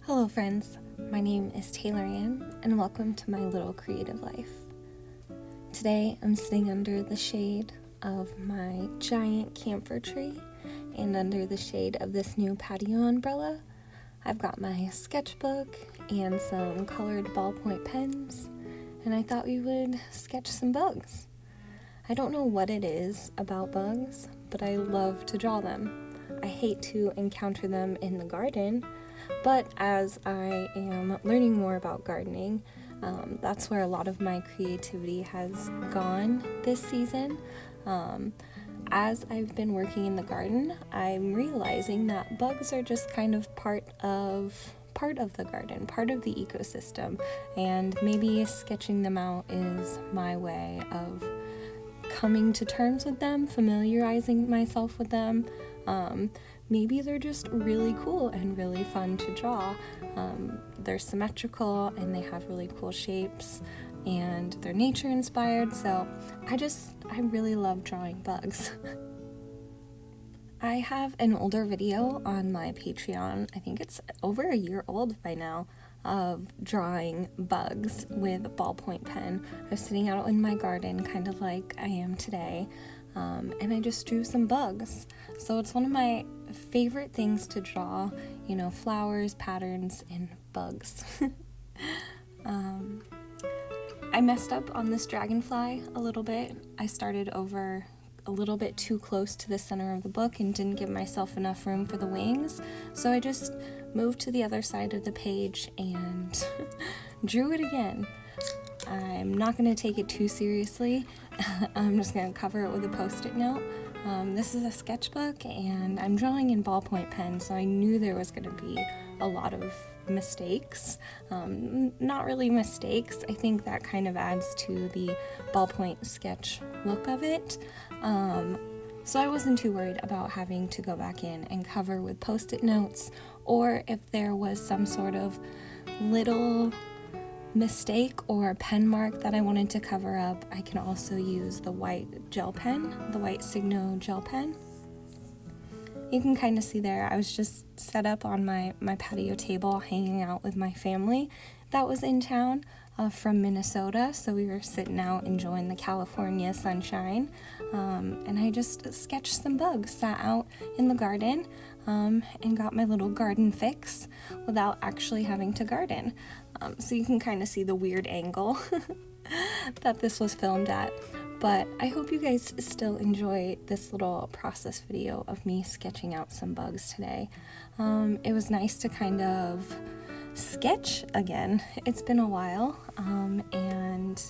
Hello friends, my name is TaylorAnne and welcome to my Little Creative Life. Today I'm sitting under the shade of my giant camphor tree and under the shade of this new patio umbrella. I've got my sketchbook and some colored ballpoint pens, and I thought we would sketch some bugs. I don't know what it is about bugs, but I love to draw them. I hate to encounter them in the garden, but as I am learning more about gardening, that's where a lot of my creativity has gone this season. As I've been working in the garden, I'm realizing that bugs are just kind of part of the garden, part of the ecosystem, and maybe sketching them out is my way of coming to terms with them, familiarizing myself with them. Maybe they're just really cool and really fun to draw. They're symmetrical and they have really cool shapes and they're nature inspired, so I really love drawing bugs. I have an older video on my Patreon, I think it's over a year old by now, of drawing bugs with a ballpoint pen. I was sitting out in my garden, kind of like I am today, and I just drew some bugs. So it's one of my favorite things to draw, flowers, patterns, and bugs. I messed up on this dragonfly a little bit. I started over a little bit too close to the center of the book and didn't give myself enough room for the wings, so I just moved to the other side of the page and drew it again. I'm not going to take it too seriously. I'm just going to cover it with a post-it note. This is a sketchbook and I'm drawing in ballpoint pen, so I knew there was going to be a lot of mistakes. Not really mistakes. I think that kind of adds to the ballpoint sketch look of it. So I wasn't too worried about having to go back in and cover with post-it notes, or if there was some sort of little mistake or a pen mark that I wanted to cover up, I can also use the white gel pen, the white Signo gel pen. You can kind of see there, I was just set up on my patio table hanging out with my family that was in town from Minnesota, so we were sitting out enjoying the California sunshine, and I just sketched some bugs, sat out in the garden, and got my little garden fix without actually having to garden. So you can kind of see the weird angle that this was filmed at. But I hope you guys still enjoy this little process video of me sketching out some bugs today. It was nice to kind of sketch again. It's been a while, and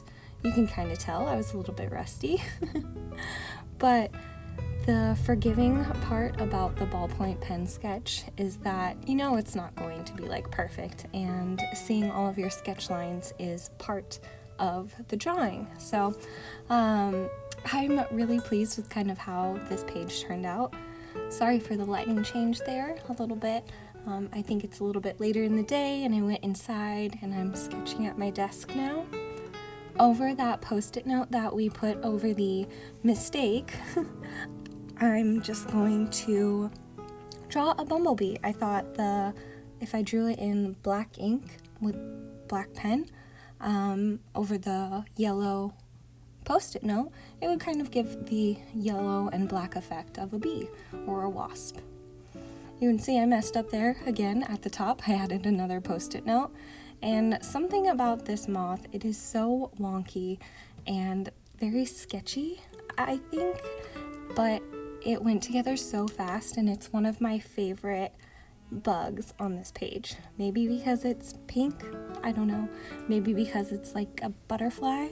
you can kind of tell I was a little bit rusty. But the forgiving part about the ballpoint pen sketch is that it's not going to be like perfect, and seeing all of your sketch lines is part of the drawing. So I'm really pleased with kind of how this page turned out. Sorry for the lighting change there a little bit. I think it's a little bit later in the day and I went inside and I'm sketching at my desk now. Over that post-it note that we put over the mistake, I'm just going to draw a bumblebee. I thought if I drew it in black ink with black pen over the yellow post-it note, it would kind of give the yellow and black effect of a bee or a wasp. You can see I messed up there again at the top. I added another post-it note, and something about this moth, it is so wonky and very sketchy, I think, but it went together so fast, and it's one of my favorite bugs on this page. Maybe because it's pink, I don't know. Maybe because it's like a butterfly.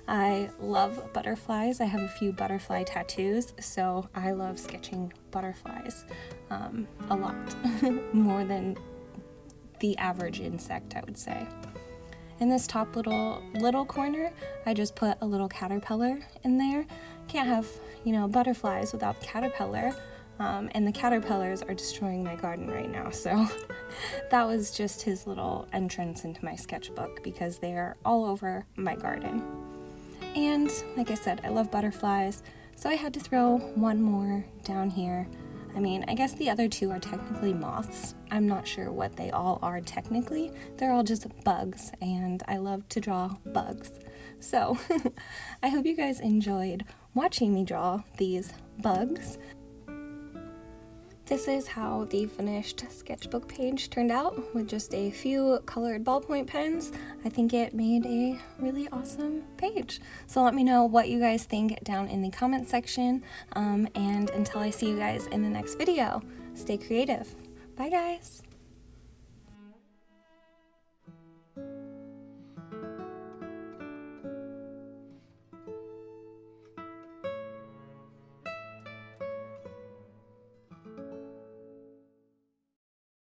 I love butterflies. I have a few butterfly tattoos, so I love sketching butterflies a lot. More than the average insect, I would say. In this top little corner, I just put a little caterpillar in there. Can't have, butterflies without the caterpillar. And the caterpillars are destroying my garden right now, so that was just his little entrance into my sketchbook because they are all over my garden. And like I said, I love butterflies, so I had to throw one more down here. I mean, I guess the other two are technically moths. I'm not sure what they all are technically. They're all just bugs, and I love to draw bugs. So, I hope you guys enjoyed watching me draw these bugs. This is how the finished sketchbook page turned out with just a few colored ballpoint pens. I think it made a really awesome page. So let me know what you guys think down in the comment section. And until I see you guys in the next video, stay creative. Bye guys!